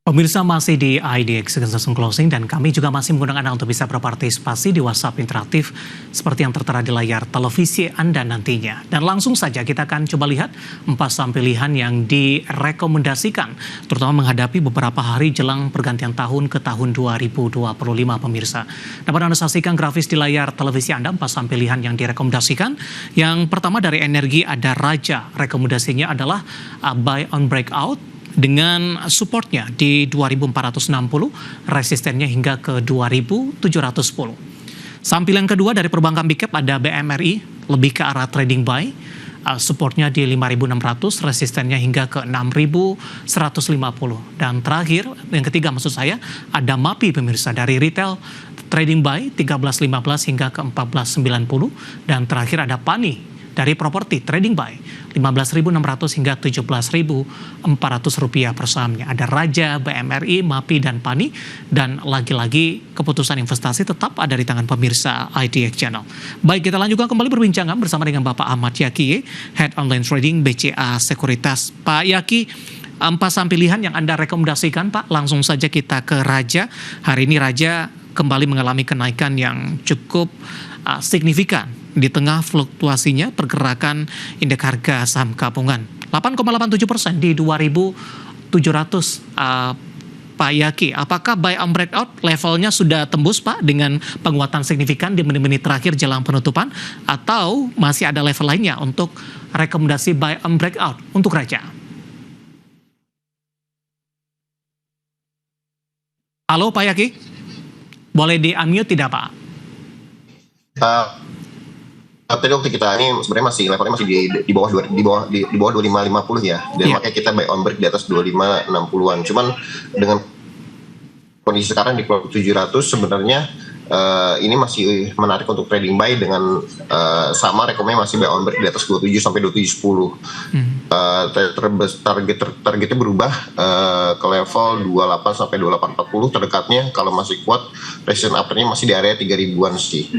Pemirsa masih di IDX Extension Closing dan kami juga masih menggunakan Anda untuk bisa berpartisipasi di WhatsApp interaktif seperti yang tertera di layar televisi Anda nantinya. Dan langsung saja kita akan coba lihat 4 saham pilihan yang direkomendasikan terutama menghadapi beberapa hari jelang pergantian tahun ke tahun 2025 pemirsa. Dapat Anda saksikan grafis di layar televisi Anda 4 saham pilihan yang direkomendasikan. Yang pertama dari energi ada Raja, rekomendasinya adalah buy on breakout dengan supportnya di 2460, resistennya hingga ke 2710. Sampilan kedua dari perbankan big cap ada BMRI, lebih ke arah trading buy, supportnya di 5600, resistennya hingga ke 6150. Dan terakhir, yang ketiga maksud saya, ada MAPI pemirsa dari retail, trading buy 1315 hingga ke 1490, dan terakhir ada PANI dari properti trading buy 15.600 hingga 17.400 rupiah per sahamnya. Ada Raja, BMRI, MAPI, dan PANI. Dan lagi-lagi keputusan investasi tetap ada di tangan pemirsa IDX Channel. Baik, kita lanjutkan kembali perbincangan bersama dengan Bapak Ahmad Yaki, Head Online Trading BCA Sekuritas. Pak Yaki, 4 saham pilihan yang Anda rekomendasikan Pak, langsung saja kita ke Raja. Hari ini Raja kembali mengalami kenaikan yang cukup signifikan di tengah fluktuasinya pergerakan indeks harga saham gabungan 8,87% di 2.700. Pak Yaki, apakah buy on breakout levelnya sudah tembus Pak dengan penguatan signifikan di menit-menit terakhir jelang penutupan, atau masih ada level lainnya untuk rekomendasi buy on breakout untuk Raja? Halo Pak Yaki, boleh di-unmute tidak Pak? Tadi waktu kita ini sebenarnya levelnya masih di bawah 2550 ya. Dan makanya kita buy on break di atas 2560-an. Cuman dengan kondisi sekarang di 700 sebenarnya ini masih menarik untuk trading buy dengan sama rekomendasi masih buy on break di atas 27 sampai 2710. Targetnya berubah ke level 28 sampai 2840 terdekatnya. Kalau masih kuat, resistance uppernya masih di area 3000-an sih.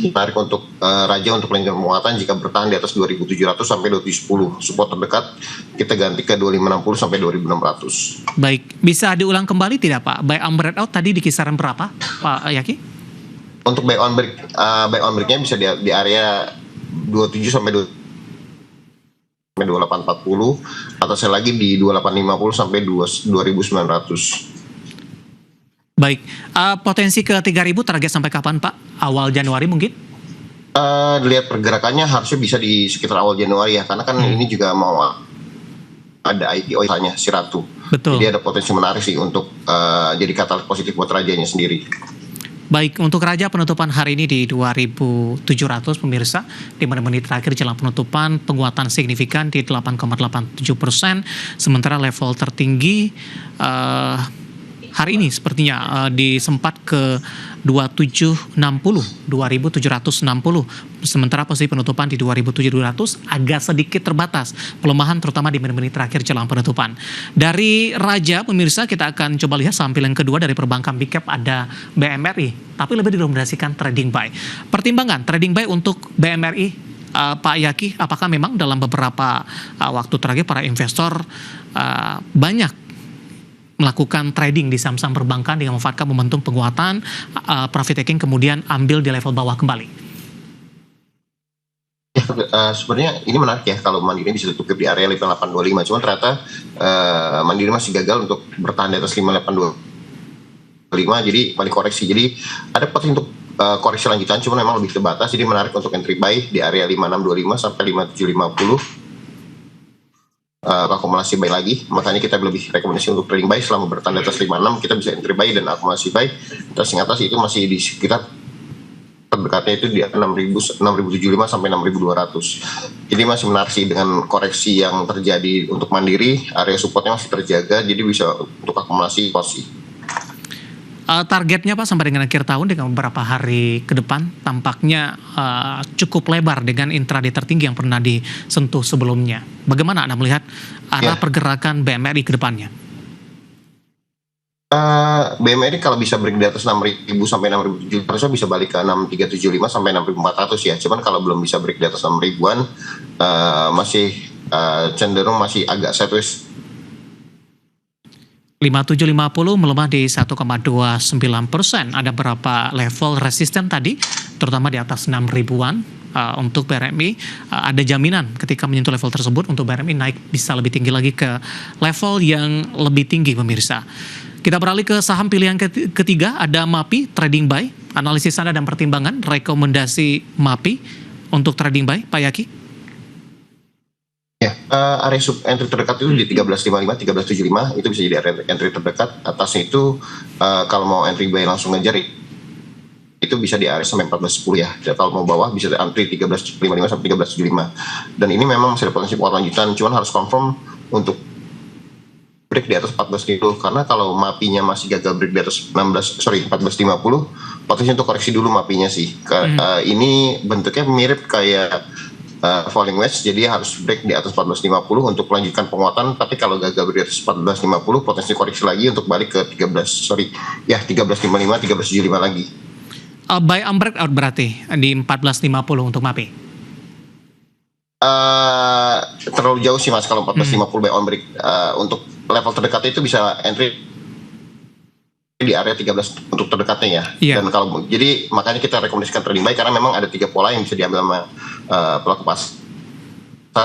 Menarik untuk Raja untuk melanjutkan penguatan jika bertahan di atas 2700 sampai 2710. Support terdekat kita ganti ke 2560 sampai 2600. Baik, bisa diulang kembali tidak Pak? Buy on breakout tadi di kisaran berapa Pak Yaki? Untuk buy on breaknya bisa di area 27 sampai 2840, atasnya lagi di 2850 sampai 2900. Baik, potensi ke 3000 target sampai kapan Pak? Awal Januari mungkin? Lihat pergerakannya harusnya bisa di sekitar awal Januari ya, karena kan ini juga mau ada IPO hanya si Ratu. Betul. Jadi ada potensi menarik sih untuk jadi katalis positif buat Rajanya sendiri. Baik, untuk Raja penutupan hari ini di 2.700 pemirsa, di menit terakhir jelang penutupan penguatan signifikan di 8,87%, sementara level tertinggi hari ini sepertinya disempat ke 2760, sementara posisi penutupan di 2700 agak sedikit terbatas, pelemahan terutama di menit terakhir jelang penutupan. Dari Raja pemirsa, kita akan coba lihat sampilan kedua dari perbankan big cap ada BMRI, tapi lebih direkomendasikan trading buy. Pertimbangan trading buy untuk BMRI, Pak Yaki, apakah memang dalam beberapa waktu terakhir para investor banyak melakukan trading di saham-saham perbankan dengan memanfaatkan momentum penguatan, profit taking kemudian ambil di level bawah kembali? Ya, sebenarnya ini menarik ya kalau Mandiri bisa tutup di area level 825. Cuman ternyata Mandiri masih gagal untuk bertahan di atas 5825, jadi balik koreksi. Jadi ada potensi untuk koreksi lanjutan, cuman memang lebih terbatas. Jadi menarik untuk entry buy di area 5625 sampai 5750. Akumulasi buy lagi, makanya kita lebih rekomendasi untuk trading buy selama bertahan di atas 56 kita bisa entry buy dan akumulasi buy. Terus yang atas itu masih di sekitar terdekatnya itu di 6075 sampai 6200. Jadi masih menarik sih dengan koreksi yang terjadi untuk Mandiri, area supportnya masih terjaga, jadi bisa untuk akumulasi posisi. Targetnya Pak sampai dengan akhir tahun dengan beberapa hari ke depan tampaknya cukup lebar dengan intraday tertinggi yang pernah disentuh sebelumnya. Bagaimana Anda melihat arah pergerakan BMRI ke depannya? BMRI kalau bisa break di atas 6.000 sampai 6.700 harusnya bisa balik ke 6.375 sampai 6.400 ya. Cuman kalau belum bisa break di atas 6.000-an masih cenderung masih agak sideways 5750 melemah di 1,29%. Ada berapa level resisten tadi, terutama di atas 6 ribuan. Untuk BRMI ada jaminan ketika menyentuh level tersebut untuk BRMI naik bisa lebih tinggi lagi ke level yang lebih tinggi, pemirsa. Kita beralih ke saham pilihan ketiga, ada MAPI Trading Buy. Analisis Anda dan pertimbangan rekomendasi MAPI untuk trading buy, Pak Yaki? Ya, area sub entry terdekat itu di 1355, 1375 itu bisa jadi area entry terdekat. Atasnya itu kalau mau entry buy langsung ngejar itu bisa di area sampai 1410 ya. Kalau mau bawah bisa entry 1355 sampai 1375. Dan ini memang masih ada potensi kuat lanjutan, cuman harus confirm untuk break di atas 14 dulu, karena kalau MAPI-nya masih gagal break di atas 1450, potensi untuk koreksi dulu MAPI-nya sih. Ini bentuknya mirip kayak falling wedge, jadi harus break di atas 1450 untuk melanjutkan penguatan. Tapi kalau gagal di atas 1450, potensi koreksi lagi untuk balik ke 1355, 1375 lagi. Buy on breakout berarti di 1450 untuk MAPI? Terlalu jauh sih Mas kalau 1450 buy on break. Untuk level terdekat itu bisa entry di area 13 untuk terdekatnya ya. Yeah. Dan kalau jadi makanya kita rekomendasikan trading buy, karena memang ada 3 pola yang bisa diambil sama pelaku pasar.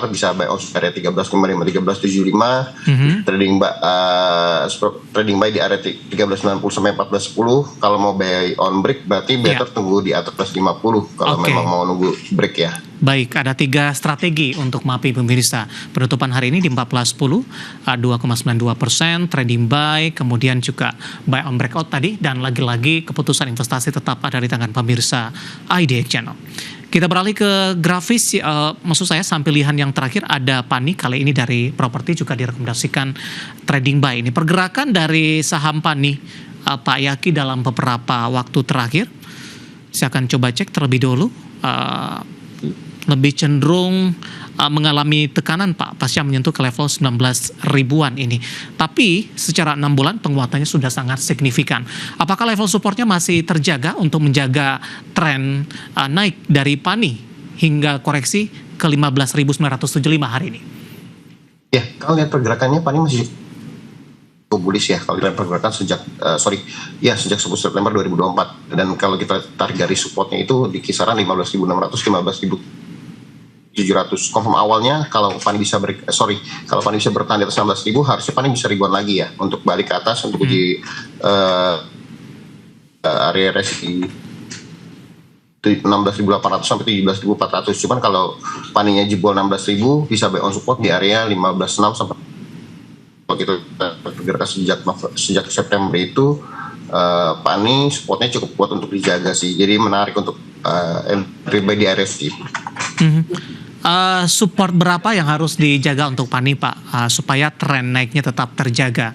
Bisa buy on area 1355, 1375, trading buy di area 1390 sampai 1410. Kalau mau buy on break berarti better tunggu di atas 50 kalau memang mau nunggu break ya. Baik, ada 3 strategi untuk MAPI, pemirsa. Penutupan hari ini di 1410, 2,92%, trading buy, kemudian juga buy on breakout tadi, dan lagi-lagi keputusan investasi tetap ada di tangan pemirsa IDX Channel. Kita beralih ke grafis, maksud saya saham pilihan yang terakhir ada PANI, kali ini dari properti juga direkomendasikan trading buy. Ini pergerakan dari saham PANI, Pak Yaki, dalam beberapa waktu terakhir. Saya akan coba cek terlebih dahulu. Lebih cenderung mengalami tekanan Pak pasca menyentuh ke level 19 ribuan ini. Tapi secara 6 bulan penguatannya sudah sangat signifikan. Apakah level supportnya masih terjaga untuk menjaga tren naik dari PANI hingga koreksi ke 15.975 hari ini? Ya, kalau lihat pergerakannya PANI masih bullish ya. Kalau lihat pergerakan sejak 10 September 2024. Dan kalau kita tarik garis supportnya itu di kisaran 15.600, 15.700. Confirm awalnya kalau PANI bisa bertahan di atas 16.000, harusnya PANI bisa ribuan lagi ya untuk balik ke atas untuk uji area resi 16.800 sampai 17.400. Cuman kalau PANI-nya jebol 16.000 bisa buy on support di area 15.600 sampai, kalau kita bergerak sejak September itu PANI supportnya cukup kuat untuk dijaga sih. Jadi menarik untuk entry buy di area sih. Support berapa yang harus dijaga untuk PANI Pak, supaya tren naiknya tetap terjaga?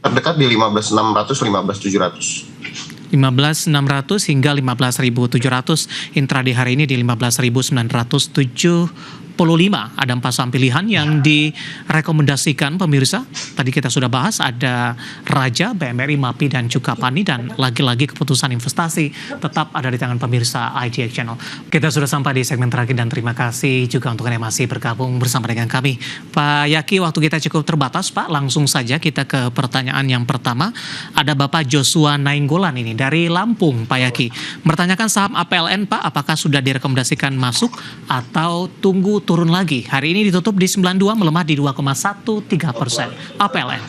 Terdekat di 15.600, 15.700. 15.600 hingga 15.700. Intraday hari ini di 15.975. Ada 4 saham pilihan yang direkomendasikan pemirsa. Tadi kita sudah bahas, ada Raja, BMRI, MAPI, dan juga PANI. Dan lagi-lagi keputusan investasi tetap ada di tangan pemirsa IDX Channel. Kita sudah sampai di segmen terakhir dan terima kasih juga untuk Anda yang masih bergabung bersama dengan kami. Pak Yaki, waktu kita cukup terbatas Pak. Langsung saja kita ke pertanyaan yang pertama. Ada Bapak Joshua Nainggolan ini dari Lampung, Pak Yaki. Bertanyakan saham APLN Pak, apakah sudah direkomendasikan masuk atau tunggu turun lagi? Hari ini ditutup di 92, melemah di 2,13%. APLN.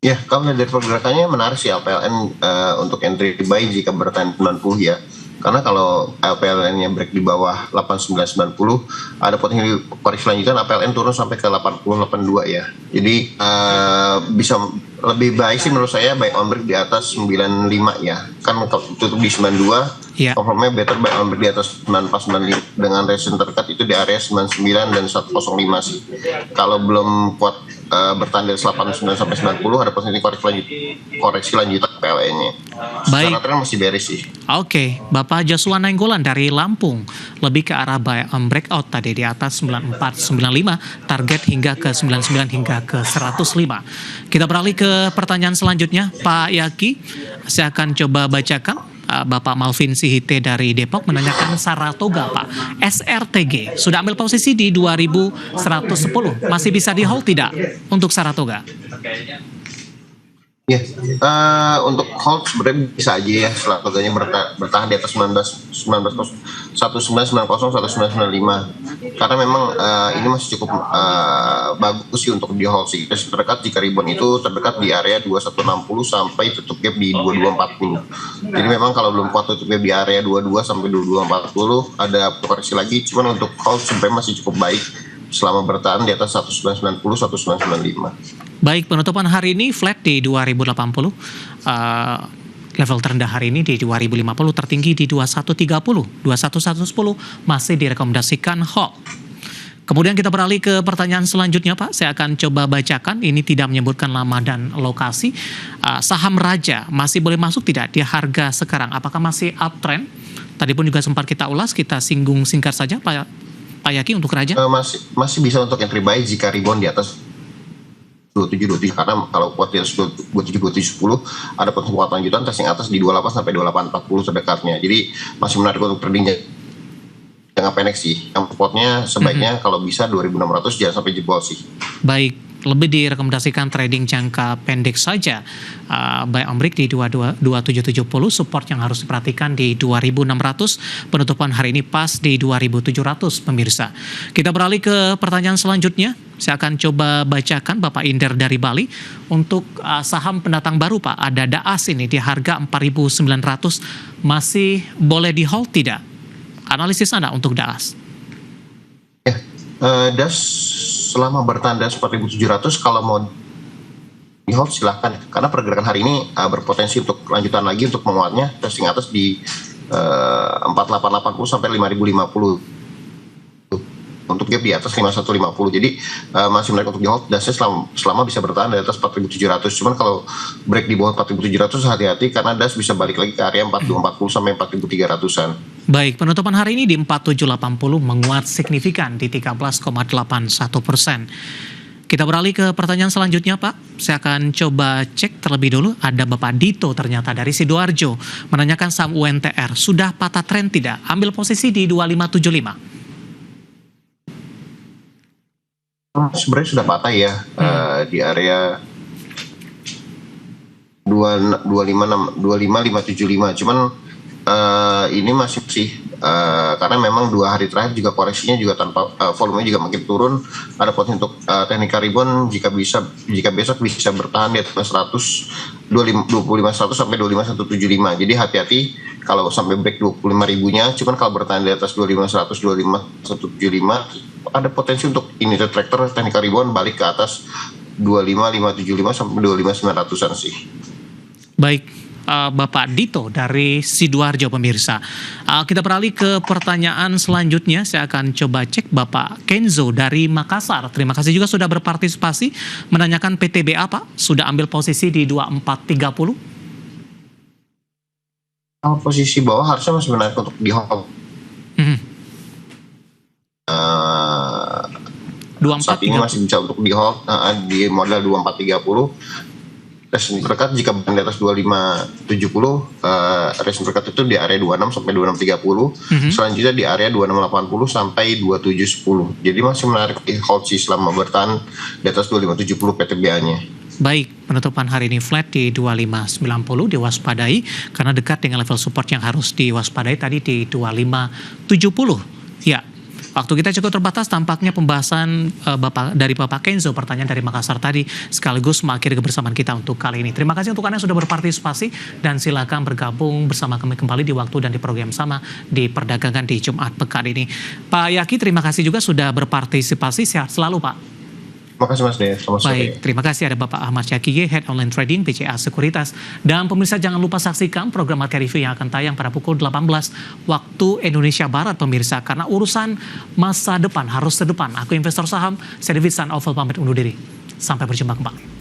Ya, kalau dari pergerakannya menarik sih APLN untuk entry buy jika bertahan 90 ya. Karena kalau APLN-nya break di bawah 8990, ada potensi koreksi lanjutan APLN turun sampai ke 8082 ya. Jadi bisa lebih baik sih menurut saya buy on break di atas 95 ya. Kan tutup di 92. Confirmnya better buy on break di atas 9495 dengan resistance terdekat itu di area 99 dan 105 sih. Kalau belum kuat bertahan dari 89 sampai 90, ada potensi koreksi lanjutan PLN-nya. Baik. Secara tren masih bearish sih. Oke, Bapak Joshua Nainggolan dari Lampung, lebih ke arah buy on breakout tadi di atas 9495, target hingga ke 99 hingga ke 105. Kita beralih ke pertanyaan selanjutnya, Pak Yaki. Saya akan coba bacakan Bapak Malvin Sihite dari Depok menanyakan Saratoga Pak, SRTG sudah ambil posisi di 2110, masih bisa di hold tidak untuk Saratoga? Ya, untuk hold sebenarnya bisa aja ya, Saratoganya bertahan di atas 1990 1995, karena memang ini masih cukup bagus sih untuk di hold sih. Terdekat jika rebound itu terdekat di area 2160 sampai tutup gap di 2240. Jadi memang kalau belum kuat tutup gap di area 22 sampai 2240 ada koreksi lagi. Cuman untuk hold sebenarnya masih cukup baik selama bertahan di atas 1990 1995. Baik, penutupan hari ini flat di 2080. Level terendah hari ini di 2050, tertinggi di 2130, 21110 masih direkomendasikan hold. Kemudian kita beralih ke pertanyaan selanjutnya Pak, saya akan coba bacakan, ini tidak menyebutkan nama dan lokasi. Saham Raja masih boleh masuk tidak di harga sekarang? Apakah masih uptrend? Tadi pun juga sempat kita ulas, kita singgung singkat saja Pak Yaki untuk Raja. Masih bisa untuk entry buy jika rebound di atas 27 karena kalau kuat di atas 27 10 ada potensi kuat lanjutan testing atas di 28 sampai 2840 terdekatnya. Jadi masih menarik untuk trading jangka pendek sih. Yang spotnya sebaiknya kalau bisa 2600 jangan sampai jebol sih. Baik, lebih direkomendasikan trading jangka pendek saja. Buy on break di 2770, support yang harus diperhatikan di 2600, penutupan hari ini pas di 2700 pemirsa. Kita beralih ke pertanyaan selanjutnya. Saya akan coba bacakan Bapak Inder dari Bali. Untuk saham pendatang baru Pak, ada DAAS ini di harga 4.900, masih boleh di hold tidak? Analisis Anda untuk DAAS. Ya, DAAS selama bertahan di atas 4.700 kalau mau di hold silahkan, karena pergerakan hari ini berpotensi untuk lanjutan lagi untuk menguatnya testing atas di 4880 sampai 5050 untuk gap di atas 5150. Jadi masih menarik untuk di hold dasnya selama bisa bertahan di atas 4.700. Cuman kalau break di bawah 4.700 hati-hati karena das bisa balik lagi ke area 4240 sampai 4.300-an. Baik, penutupan hari ini di 4780 menguat signifikan di 13,81%. Kita beralih ke pertanyaan selanjutnya Pak. Saya akan coba cek terlebih dulu. Ada Bapak Dito ternyata dari Sidoarjo menanyakan saham UNTR sudah patah tren tidak? Ambil posisi di 2575. Sebenarnya sudah patah ya di area 25575. Cuman ini masih sih karena memang 2 hari terakhir juga koreksinya juga tanpa volumenya juga makin turun. Ada potensi untuk technical rebound jika besok bisa bertahan di atas 25100 sampai 25175. Jadi hati-hati kalau sampai break 25.000-nya. Cuman kalau bertahan di atas 25100 25175 ada potensi untuk ini tractor technical rebound balik ke atas 25575 sampai 25900-an sih. Baik, Bapak Dito dari Sidoarjo pemirsa. Kita beralih ke pertanyaan selanjutnya. Saya akan coba cek Bapak Kenzo dari Makassar. Terima kasih juga sudah berpartisipasi menanyakan PTBA Pak. Sudah ambil posisi di 2430. Posisi bawah harusnya masih menarik untuk di hold. Saat ini masih bisa untuk di hold di modal 2430. Resistance terdekat jika di atas 2570, resistance terdekat itu di area 26 sampai 2630. Selanjutnya di area 2680 sampai 2710. Jadi masih menarik di hold sih selama bertahan di atas 2570 PTBA-nya. Baik, penutupan hari ini flat di 2590, diwaspadai karena dekat dengan level support yang harus diwaspadai tadi di 2570. Ya, waktu kita cukup terbatas, tampaknya pembahasan dari Bapak Kenzo, pertanyaan dari Makassar tadi, sekaligus mengakhiri kebersamaan kita untuk kali ini. Terima kasih untuk Anda yang sudah berpartisipasi dan silakan bergabung bersama kami kembali di waktu dan di program sama di Perdagangan di Jumat pekan ini. Pak Yaki, terima kasih juga sudah berpartisipasi. Sehat selalu Pak. Terima kasih Mas Dev. Baik, terima kasih ada Bapak Ahmad Syakige, Head Online Trading BCA Sekuritas. Dan pemirsa jangan lupa saksikan program Market Review yang akan tayang pada pukul 18 waktu Indonesia Barat pemirsa. Karena urusan masa depan harus terdepan. Aku investor saham, saya David San Oval pamit undur diri. Sampai berjumpa kembali.